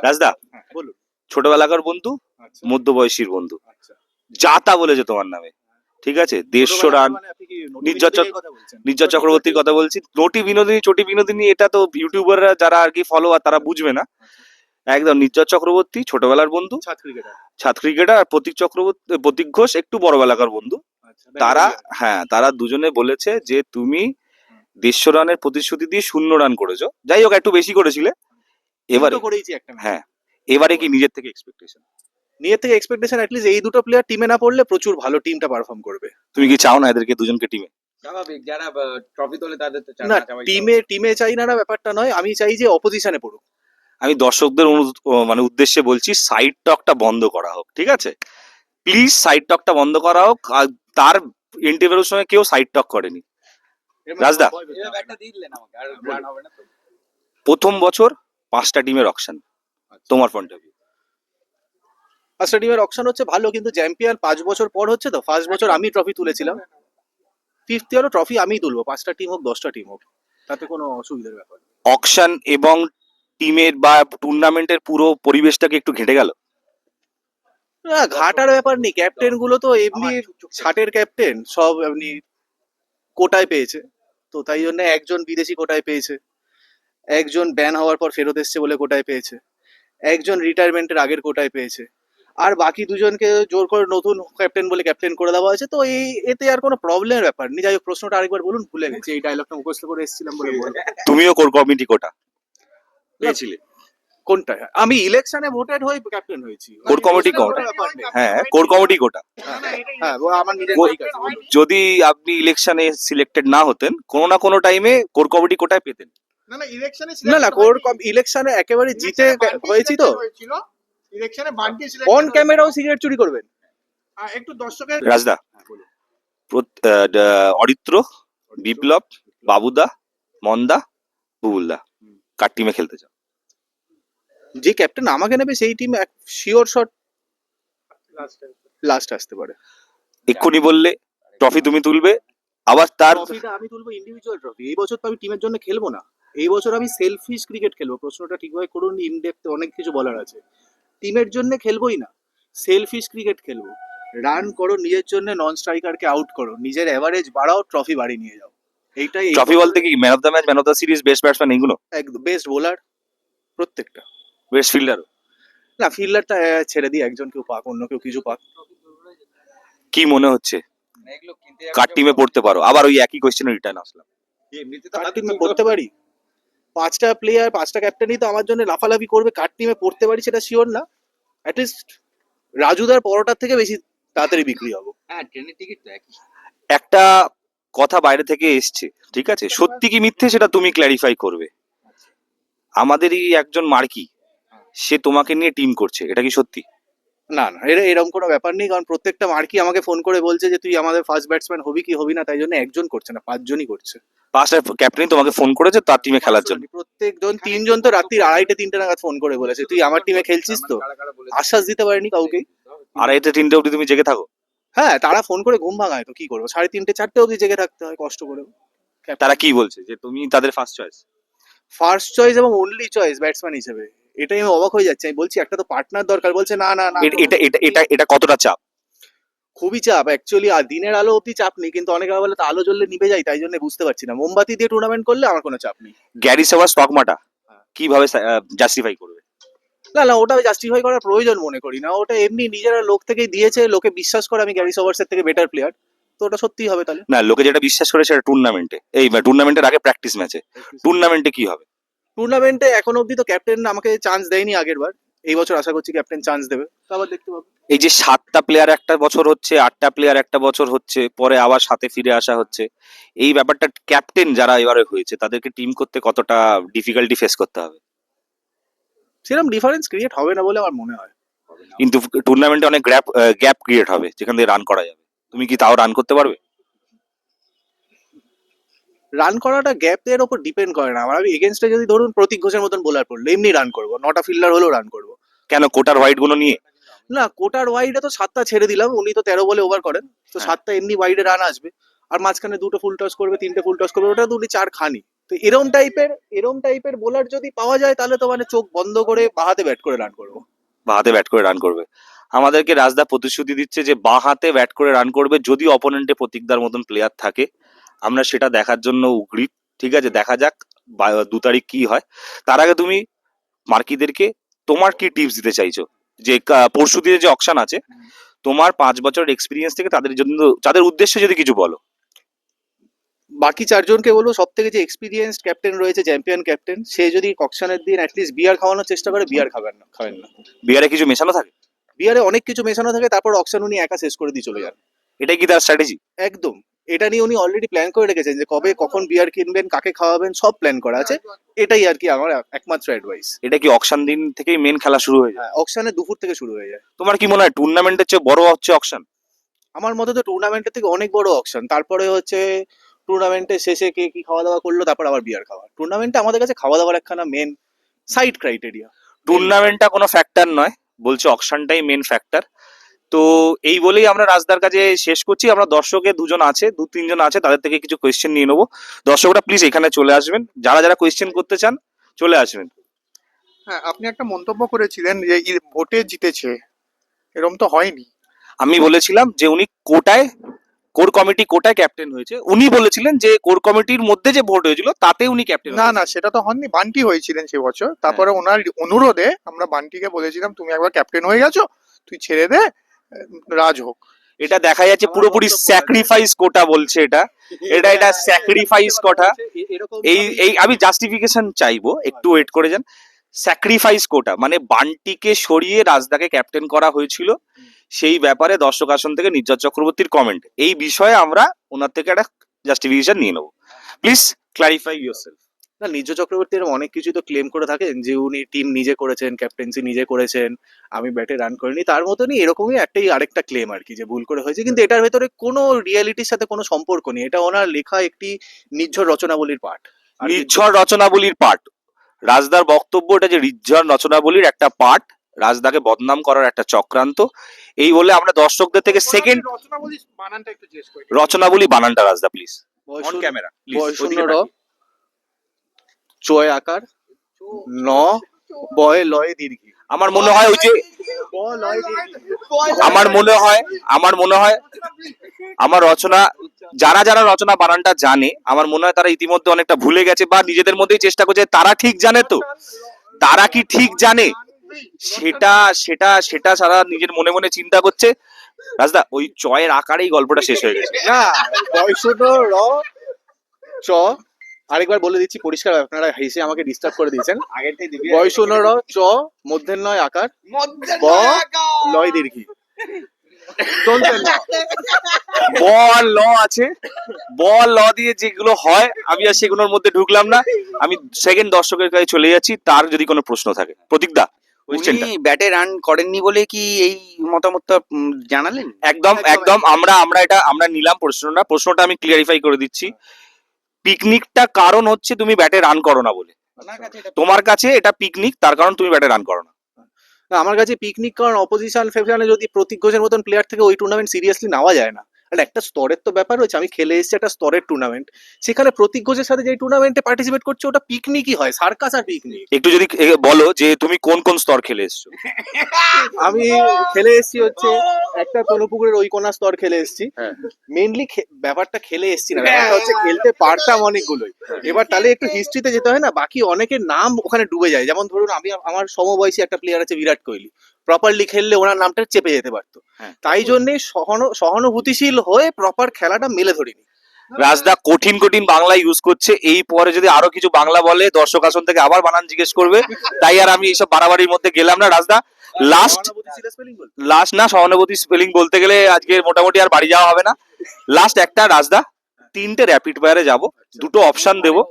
রাজদা, হ্যাঁ, বলুন। ছোটবেলাকার বন্ধু, আচ্ছা, মধ্যবয়সীর বন্ধু, আচ্ছা। যা তা বলেছে তোমার নামে, ঠিক আছে? 150 ছোটবেলাকার রান। মানে আপনি কি নির্ঝর বিনোদিনীর কথা বলছেন? নির্ঝর চক্রবর্তীর কথা বলছি। নটি বিনোদিনী চটি বিনোদিনী এটা তো ইউটিউবাররা যারা আর কি ফলোয়ার তারা বুঝবে না। আচ্ছা। একদম নির্ঝর চক্রবর্তী ছোটবেলার বন্ধু, ছাদ ক্রিকেটার। ছাদ ক্রিকেটার। আর প্রতীক চক্রবর্তী, প্রতীক ঘোষ একটু বড়বেলাকার বন্ধু। আচ্ছা, তারা, ব্যাঙ্গালোরিয়ান। হ্যাঁ, তারা দুজনে বলেছে যে তুমি 150 রানের প্রতিশ্রুতি দিয়ে 0 রান করেছো। যাই হোক, একটু বেশি করেছিলে। এবারে, তিনটো করেইছি একটা ম্যাচে। হ্যাঁ, এবারে কি নিজের থেকে এক্সপেকটেশন? নিজের থেকে এক্সপেকটেশন অ্যাটলিস্ট এই দুটো প্লেয়ার টিমে না পড়লে প্রচুর ভালো টিমটা পারফর্ম করবে। তুমি কি চাও না এদেরকে দুজনকে টিমে? স্বাভাবিক, যারা ট্রফি তোলে তাদের তো না, টিমে চাই না ব্যাপারটা নয়, আমি চাই যে অপোজিশনে পড়ুক। আমি দর্শকদের মানে উদ্দেশ্যে বলছি, সাইড টকটা বন্ধ করা হোক, ঠিক আছে? প্লিজ সাইড টকটা বন্ধ করা হোক। আর তার ইন্টারভিউর সময় কেউ সাইড টক করেনি। রাজদা, একটা দিয়ে দিলেন আমাকে, আর রান হবে না তো। প্রথম বছর 5টা টিমের অকশন, তোমার পয়েন্ট অফ ভিউ? ফার্স্ট টিমের অকশন হচ্ছে ভালো, কিন্তু চ্যাম্পিয়ন 5 বছর পর হচ্ছে তো। ফার্স্ট বছর আমি ট্রফি তুলেছিলাম, ফিফথ ইয়ারও ট্রফি আমিই তুলবো। 5টা টিম হোক 10টা টিম হোক, তাতে কোনো অসুবিধার ব্যাপার নেই। অকশন এবং টিমের বা টুর্নামেন্টের পুরো পরিবেশটাকে একটু ঘেটে গেল। না, ঘাটার ব্যাপার নেই। ক্যাপ্টেন গুলো তো এমনি ষাটের ক্যাপ্টেন, সব এমনি কোটায় পেয়েছে। তো তাই জন্য একজন বিদেশি কোটায় পেয়েছে, একজন ব্যান হওয়ার পর ফেরত এসছে বলে কোটায় পেয়েছে, একজন রিটায়ারমেন্টের আগের কোটায় পেয়েছে, আর বাকি দুজনকে জোর করে নতুন ক্যাপ্টেন বলে ক্যাপ্টেন করে দেওয়া হয়েছে। তো এতে আর কোনো প্রবলেমের ব্যাপার নেই। যাই হোক, প্রশ্নটা আরেকবার বলুন, ভুলে গেছি। এই ডায়লগটা মুখস্থ করে এসেছিলাম বলে বলবো। তুমিও কোর কমিটি কোটা পেয়েছিলে? কোনটা? আমি ইলেকশনে ভোটেড হয়ে ক্যাপ্টেন হয়েছি। কোর কমিটি কোটা, হ্যাঁ, কোর কমিটি কোটা। হ্যাঁ, ও আমার নিজের ঠিক আছে, বলুন। যদি আপনি ইলেকশনে সিলেক্টেড না হতেন, কোনো না কোনো টাইমে কোর কমিটি কোটায় পেতেন। না, ইলেকশনে একেবারে জিতে হয়েছি তো। ইলেকশনে বান্টি অন ক্যামেরাও সিগারেট চুরি করবেন? একটু দর্শকের রাজদা, অরিত্র, বিপ্লব, বাবুদা, মন্দা, বুবুলদা, কার টিমে খেলতে চাও? যে ক্যাপ্টেন আমাকে নেবে সেই টিম শিওর শট লাস্ট আসতে পারে। এক্ষুনি বললে ট্রফি তুমি তুলবে, আবার তার ট্রফিটা আমি তুলবো, ইন্ডিভিজুয়াল ট্রফি। এই বছর তো আমি টিমের জন্য খেলবো না। এই বছর আমি সেলফিশ ক্রিকেট খেলবো। প্রশ্নটা ঠিকভাবে করুন, ইনডেপথ অনেক কিছু বলার আছে। টিমের জন্য খেলবোই না, সেলফিশ ক্রিকেট খেলবো। রান করো নিজের জন্য, নন স্ট্রাইকারকে আউট করো, নিজের এভারেজ বাড়াও, ট্রফি বাড়ি নিয়ে যাও। এইটাই ট্রফি বলতে কি man of the match, man of the series, best batsman, এইগুলো? একদম বেস্ট বোলার প্রত্যেকটা। Best fielder? না, ফিল্ডারটা ছেড়ে দিই, একজন কেউ পাক, অন্য কেউ কিছু পাক। কি মনে হচ্ছে এগুলো কিনতে কার টিমে পড়তে পারো? আবার ওই একই কোয়েশ্চেনে রিটার্ন আসলাম। এমনিতে তো কার টিমে পড়তে পারি? 5টা প্লেয়ার, 5টা ক্যাপ্টেনই তো আমার জন্য লাফালাফি করবে। কার টিমে পড়তে পারি সেটা শিওর না। অ্যাটলিস্ট রাজুদার পরোটার থেকে বেশি তাড়াতাড়ি বিক্রি হবো। হ্যাঁ, ট্রেনের টিকিট তো একই। একটা কথা বাইরে থেকে এসছে, ঠিক আছে? সত্যি কি মিথ্যে সেটা তুমি ক্ল্যারিফাই করবে। আমাদেরই একজন মার্কি, সে তোমাকে নিয়ে টিম করছে, এটা কি সত্যি? না, এরকম কোনো ব্যাপার নেই। কারণ প্রত্যেকটা মার্কি আমাকে ফোন করে বলছে যে তুই আমাদের ফার্স্ট ব্যাটসম্যান হবি কি হবি না। তাই জন্য একজন করছে না, 5জনই করছে। পাঁচটা ক্যাপ্টেন তোমাকে ফোন করেছে তার টিমে খেলার জন্য? প্রত্যেকজন, 3জন তো রাত্রি 2:30-3টে নাগাদ ফোন করে বলেছে তুই আমার টিমে খেলছিস তো। আশ্বাস দিতে পারেনি কাউকেই। আর এতে 3টে অবধি তুমি জেগে থাকো? হ্যাঁ, তারা ফোন করে ঘুম ভাঙায়, তো কি করবো? 3:30-4টে অবধি জেগে থাকতে হয় কষ্ট করে। তারা কি বলছে যে তুমি তাদের ফার্স্ট চয়েস? ফার্স্ট চয়েস এবং অনলি চয়েস ব্যাটসম্যান হিসেবে। এটাই আমি অবাক হয়ে যাচ্ছি। আমি বলছি একটা তো পার্টনার দরকার, বলছে না না না। এটা এটা এটা এটা কতটা চাপ? খুবই চাপ অ্যাকচুয়ালি। আর দিনের আলো অব্দি চাপ নেই, কিন্তু অনেকে বলে তো আলো জ্বললে নিভে যায়, তাই জন্য বুঝতে পারছি না। মোমবাতি দিয়ে টুর্নামেন্ট করলে আমার কোনো চাপ নেই। গ্যারি সেভার স্টকমাটা কিভাবে জাস্টিফাই করবে? না, ওটা জাস্টিফাই করার প্রয়োজন মনে করি না। ওটা এমনি নিজেরা লোক থেকেই দিয়েছে, লোকে বিশ্বাস করে আমি গ্যারি সোবার্সের থেকে বেটার প্লেয়ার, তো ওটা সত্যিই হবে তাহলে। না, লোকে যেটা বিশ্বাস করে সেটা টুর্নামেন্টে, এই টুর্নামেন্টের আগে প্র্যাকটিস ম্যাচে। টুর্নামেন্টে কি হবে? টুর্নামেন্টে এখন অব্দি তো ক্যাপ্টেন আমাকে চান্স দেয়নি আগের বার। এই বছর আশা করছি ক্যাপ্টেন চান্স দেবে, তো আবার দেখতে পাবো। এই যে 7টা প্লেয়ার একটা বছর হচ্ছে, 8টা প্লেয়ার একটা বছর হচ্ছে, পরে আবার সাথে ফিরে আসা হচ্ছে, এই ব্যাপারটা ক্যাপ্টেন যারা এবারে হয়েছে তাদেরকে টিম করতে কতটা ডিফিকাল্টি ফেস করতে হবে? সেরকম ডিফারেন্স ক্রিয়েট হবে না বলে আমার মনে হয়। কিন্তু টুর্নামেন্টে অনেক গ্যাপ ক্রিয়েট হবে যেখান থেকে রান করা যাবে। তুমি কি তাও রান করতে পারবে? রান করাটা গ্যাপের ওপর ডিপেন্ড করে না। আমি এগেনস্টে যদি ধরুন প্রতীক ঘোষের মতন বোলার পড়লো, এমনি রান করবো। 9টা ফিল্ডার হলেও রান করবো। কেন কোটার হোয়াইট গুলো নিয়ে? না, কোটার ওয়াইডে তো 7টা ছেড়ে দিলাম, উনি তো 13 বলে ওভার করেন, তো হ্যাঁ। 7টা এমনি ওয়াইডে রান আসবে। আর মাঝখানে 2টো ফুল টস করবে, 3টে ফুল টস করবে, ওটা তো উনি 4 খানি। তো তো এরম টাইপের বোলার যদি পাওয়া যায় তাহলে তো মানে চোখ বন্ধ করে বাঁ হাতে ব্যাট করে রান করবো। বা হাতে ব্যাট করে রান করবে। আমাদেরকে রাজদা প্রতিশ্রুতি দিচ্ছে যে বাঁ হাতে ব্যাট করে রান করবে যদি অপোনেন্টে প্রতীকদার মতন প্লেয়ার থাকে। আমরা সেটা দেখার জন্য উগরি। ঠিক আছে, দেখা যাক 2 তারিখ কি হয়। তার আগে তুমি মার্কিদেরকে তোমার কি টিপস দিতে চাইছো, যে পরশু দিনে যে অকশন আছে, তোমার 5 বছরের এক্সপিরিয়েন্স থেকে তাদের জন্য, তাদের উদ্দেশ্যে যদি কিছু বলো। বাকি চারজনকে বলবো সব থেকে যে এক্সপিরিয়েন্সড ক্যাপ্টেন রয়েছে, চ্যাম্পিয়ন ক্যাপ্টেন, সে যদি অকশনের দিন অ্যাটলিস্ট বিয়ার খাওয়ানোর চেষ্টা করে, বিয়ার খাবেন না। বিয়ারে কিছু মেশানো থাকে, বিয়ারে অনেক কিছু মেশানো থাকে, তারপর অকশন উনি একা শেষ করে দিয়ে চলে যান। এটাই কি তার স্ট্র্যাটেজি? একদম। এটা নিয়ে উনি অলরেডি প্ল্যান করে রেখেছেন যে কবে কখন বিয়ার কিনবেন, কাকে খাওয়াবেন, সব প্ল্যান করা আছে। এটাই আর কি আমার একমাত্র অ্যাডভাইস। এটা কি অকশন দিন থেকেই মেন খেলা শুরু হয়ে যায়? হ্যাঁ, অকশনে দুপুর থেকে শুরু হয়ে যায়। তোমার কি মনে হয় টুর্নামেন্টের চেয়ে বড় হচ্ছে অকশন? আমার মতে তো টুর্নামেন্টের থেকে অনেক বড় অকশন। তারপরে হচ্ছে টুর্নামেন্টের শেষে কে কি খাওয়া দাওয়া করলো, তারপর আবার বিয়ার খাওয়া। টুর্নামেন্টে আমাদের কাছে খাওয়া দাওয়ার একখানা মেন সাইড ক্রাইটেরিয়া। টুর্নামেন্টটা কোনো ফ্যাক্টর নয়, বলছে অকশনটাই মেন ফ্যাক্টর। তো এই বলেই আমরা রাজদার কাছে শেষ করছি। আমরা দর্শকে 2-3 জন আছে, তাদের থেকে কিছু কোয়েশ্চেন নিয়ে নেবো। দর্শকরা প্লিজ এখানে চলে আসবেন, যারা যারা কোয়েশ্চেন করতে চান চলে আসবেন। হ্যাঁ, আপনি একটা মন্তব্য করেছিলেন যে ভোটে জিতেছে, এরকম তো হয়নি। আমি বলেছিলাম যে উনি কোর কমিটি কোটায় ক্যাপ্টেন হয়েছে। উনি বলেছিলেন যে কোর কমিটির মধ্যে যে ভোট হয়েছিল তাতে উনি ক্যাপ্টেন। না না, সেটা তো হননি, বান্টি হয়েছিলেন সে বছর। তারপরে ওনার অনুরোধে আমরা বান্টিকে বলেছিলাম তুমি একবার ক্যাপ্টেন হয়ে গেছো, তুই ছেড়ে দে, রাজ হোক। এটা দেখা যাচ্ছে পুরোপুরি স্যাক্রিফাইস কোটা বলছে। এটা স্যাক্রিফাইস কোটা। এই আমি জাস্টিফিকেশন চাইবো, একটু ওয়েট করে যান। স্যাক্রিফাইস কোটা মানে বান্টিকে সরিয়ে রাজদাকে ক্যাপ্টেন করা হয়েছিল, সেই ব্যাপারে দর্শক আসন থেকে নির্ঝর চক্রবর্তীর কমেন্ট। এই বিষয়ে আমরা ওনার থেকে একটা জাস্টিফিকেশন নিয়ে নেবো। Please clarify yourself. না, নির্ঝর চক্রবর্তী এরকম অনেক কিছু তো ক্লেম করে থাকেন যে উনি টিম নিজে করেছেন, ক্যাপ্টেন্সি নিজে করেছেন, আমি ব্যাটে রান করিনি। তার মতনই এরকমই আরেকটা ক্লেম আর কি, যে ভুল করে হয়েছে। কিন্তু এটার ভেতরে কোনো রিয়ালিটির সাথে কোনো সম্পর্ক নেই। এটা ওনার লেখা একটি নির্ঝর রচনাবলীর পাঠ। নির্ঝর রচনাবলীর পাঠ। রাজদার বক্তব্য এটা যে নির্ঝর রচনাবলীর একটা পাঠ, রাজদাকে বদনাম করার একটা চক্রান্ত। এই বলে আমরা দর্শকদের থেকে সেকেন্ড রচনাবলী বানানটা একটু জিজ্ঞেস করি। রচনাবলী বানানটা রাজদা প্লিজ অন ক্যামেরা শূন্য র, চয় আকার, ন, বয় লয় দীর্ঘি। আমার মনে হয় ওই যে ব লয় দীর্ঘি। আমার মনে হয় আমার রচনা, যারা যারা রচনা বানানটা জানে, আমার মনে হয় তারা ইতিমধ্যে অনেকটা ভুলে গেছে বা নিজেদের মধ্যেই চেষ্টা করছে। তারা ঠিক জানে তো? তারা কি ঠিক জানে? সেটা সেটা সেটা সারা নিজের মনে মনে চিন্তা করছে। রাজদা ওই চয়ের আকারেই গল্পটা শেষ হয়ে গেছে। না, বয় শূন্য র, চ, আরেকবার বলে দিচ্ছি পরিষ্কার, আপনারা হেসে আমাকে ডিস্টার্ব করে দিয়েছেন। আগের থেকে বয় শূন্য র, চ, মধ্যের নয় আকার, ব লয় দীর্ঘি। ব আর ল আছে, ব আর ল দিয়ে যেগুলো হয় আমি আর সেগুলোর মধ্যে ঢুকলাম না। আমি সেকেন্ড দর্শকের কাছে চলে যাচ্ছি, তার যদি কোনো প্রশ্ন থাকে। প্রতীকদা উনি ব্যাটে রান করেননি বলে কি এই মতামতটা জানালেন? একদম একদম আমরা নিলাম প্রশ্নটা আমি ক্লিয়ারিফাই করে দিচ্ছি। পিকনিকটা কারণ হচ্ছে তুমি ব্যাটে রান করো না বলে। তোমার কাছে এটা পিকনিক, তার কারণ তুমি ব্যাটে রান করো না। না, আমার কাছে পিকনিক কারণ অপোজিশন ফেভারে যদি প্রতীক ঘোষের মতন প্লেয়ার থেকে ওই টুর্নামেন্ট সিরিয়াসলি নেওয়া যায় না। আর একটা স্তরের তো ব্যাপার রয়েছে। আমি খেলে এসেছি একটা স্তরের টুর্নামেন্ট, সেখানে প্রতীক ঘোষের সাথে যে টুর্নামেন্টে পার্টিসিপেট করছে ওটা পিকনিকই হয়, সার্কাস আর পিকনিক। একটু যদি বলো যে তুমি কোন কোন স্তর খেলে এসছো। আমি খেলে এসেছি হচ্ছে একটা কোনপুকুরের ওই কোনা স্তর খেলে এসেছি। মেইনলি ব্যাপারটা খেলে এসেছি না, ব্যাপারটা হচ্ছে খেলতে পারতাম অনেকগুলোই। এবার তাহলে একটু হিস্ট্রিতে যেতে হয় না, বাকি অনেকের নাম ওখানে ডুবে যায়। যেমন ধরুন আমার সমবয়সী একটা প্লেয়ার আছে বিরাট কোহলি, প্রপারলি খেললে ওনার নামটা চেপে যেতে পারতো। তাই জন্যে সহানুভূতিশীল হয়ে প্রপার খেলাটা মেলে ধরিনি। রাজদা কঠিন কঠিন বাংলা ইউজ করছে, এই পরে যদি আরো কিছু বাংলা বলে দর্শক আসন থেকে আবার বানান জিজ্ঞেস করবে। তাই আর আমি এইসব বাড়াবাড়ির মধ্যে গেলাম না। রাজদা লাস্ট না, সহানুভূতি স্পেলিং বলতে গেলে আজকে মোটামুটি আর বাড়ি যাওয়া হবে না। লাস্ট একটা রাজদা, 3টে র্যাপিড ফায়ারে যাবো, 2টো অপশন দেবো।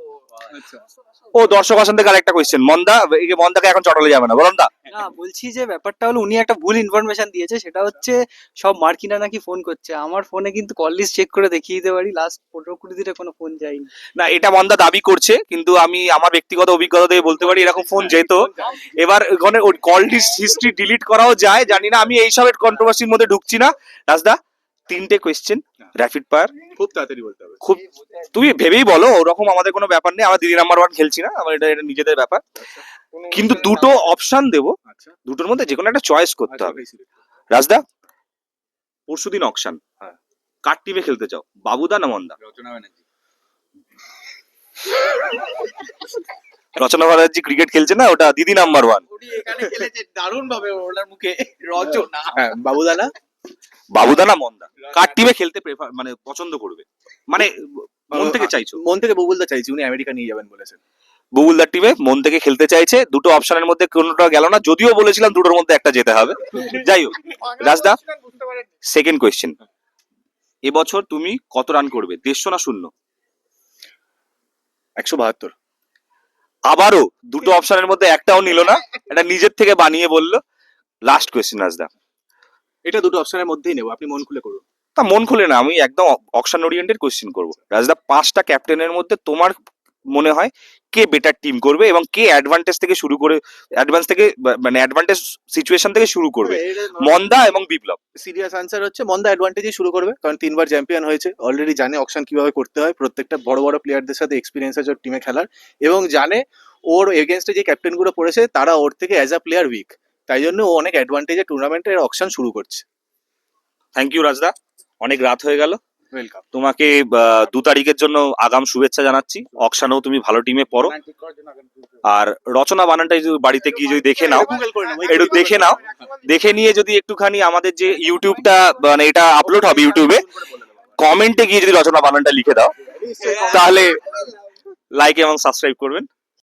ও দর্শক আসন থেকে আরেকটা কোয়েশ্চেন, মন্দাকে এখন চটালে যাবে না, বলুন দা। না, বলছি যে ব্যাপারটা হলো উনি একটা ভুল ইনফরমেশন দিয়েছে। সেটা হচ্ছে সব মার্কিনা নাকি ফোন করছে। আমার ফোনে কিন্তু কল লিস্ট চেক করে দেখিয়ে দিতে পারি, লাস্ট 15-20 দিনে কোনো ফোন যায়নি। না, এটা মন্দা দাবি করছে, কিন্তু আমি আমার ব্যক্তিগত অভিজ্ঞতা দিয়ে বলতে পারি এরকম ফোন যেত। এবার ওখানে ওই কল লিস্ট হিস্ট্রি ডিলিট করাও যায়, জানি না। আমি এইসবের কন্ট্রোভার্সির মধ্যে ঢুকছি না। রাজদা 3টে কোয়েশ্চেন র্যাপিড ফায়ার, খুব তাড়াতাড়ি বলতে হবে। খুব তুমি ভেবেই বলো, ওরকম আমাদের কোনো ব্যাপার নেই, আমার দিদি নাম্বার 1 খেলছি না, আমার এটা নিজেদের ব্যাপার। কিন্তু দুটো অপশন দেবো, আচ্ছা দুটোর মধ্যে যে কোনো একটা চয়েস করতে হবে। রাজদা, পরশুদিন অকশন, হ্যাঁ। কার টিমে খেলতে চাও, বাবুদা না মন্দা? রচনা ব্যানার্জি। রচনা ব্যানার্জি ক্রিকেট খেলছে না, ওটা দিদি নাম্বার 1। উনি এখানে খেলেছে দারুণ ভাবে, ওনার মুখে রচনা। হ্যাঁ বাবুদানা। বাবুদা না মন্দা, কার টিমে খেলতে প্রেফার মানে পছন্দ করবে, মানে মন থেকে চাইছো? মন থেকে ববুলদা চাইছি, উনি আমেরিকা নিয়ে যাবেন বলেছেন। বুবুলদার টিমে মন থেকে খেলতে চাইছে, দুটো অপশনের মধ্যে কোনোটা গেল না, যদিও বলেছিলাম দুটোর মধ্যে একটা যেতে হবে। যাই হোক, রাজদা, সেকেন্ড কোয়েশ্চেন, এবছর তুমি কত রান করবে, 150 না 0? 172। আবারও দুটো অপশনের মধ্যে একটাও নিল না, এটা নিজের থেকে বানিয়ে বললো। লাস্ট কোয়েশ্চেন রাজদা, এটা দুটো অপশনের মধ্যেই নেবো, আপনি মন খুলে করুন। তা মন খুলে না, আমি একদম অকশন ওরিয়েন্টেড কোয়েশ্চেন করবো। রাজদা, 5টা ক্যাপ্টেনের মধ্যে তোমার মনে হয় কে বেটার টিম করবে এবং কে অ্যাডভান্টেজ থেকে শুরু করে, মানে অ্যাডভান্টেজ সিচুয়েশন থেকে শুরু করবে, মন্দা এবং বিপ্লব? সিরিয়াস আনসার হচ্ছে মন্দা অ্যাডভান্টেজই শুরু করবে, কারণ 3বার চ্যাম্পিয়ন হয়েছে, অলরেডি জানে অকশন কিভাবে করতে হয়, প্রত্যেকটা বড় বড় প্লেয়ারদের সাথে এক্সপিরিয়েন্স আছে ওর টিমে খেলার, এবং জানে ওর এগেনস্টে যে ক্যাপ্টেন গুলো পড়েছে তারা ওর থেকে অ্যাজ আ প্লেয়ার উইক, তাই জন্য ও অনেক অ্যাডভান্টেজে টুর্নামেন্টের অকশন শুরু করছে। থ্যাংক ইউ রাজদা, অনেক রাত হয়ে গেল। ওয়েলকাম। তোমাকে 2 তারিখের জন্য আগাম শুভেচ্ছা জানাচ্ছি, অকশানেও তুমি ভালো টিমে পড়ো। আর রচনা বানানটা যদি বাড়িতে গিয়ে যদি দেখে নাও, একটু দেখে নাও, দেখে নিয়ে যদি একটুখানি আমাদের যে ইউটিউবটা মানে এটা আপলোড হবে ইউটিউবে, কমেন্টে গিয়ে যদি রচনা বানানটা লিখে দাও, তাহলে লাইক এবং সাবস্ক্রাইব করবেন।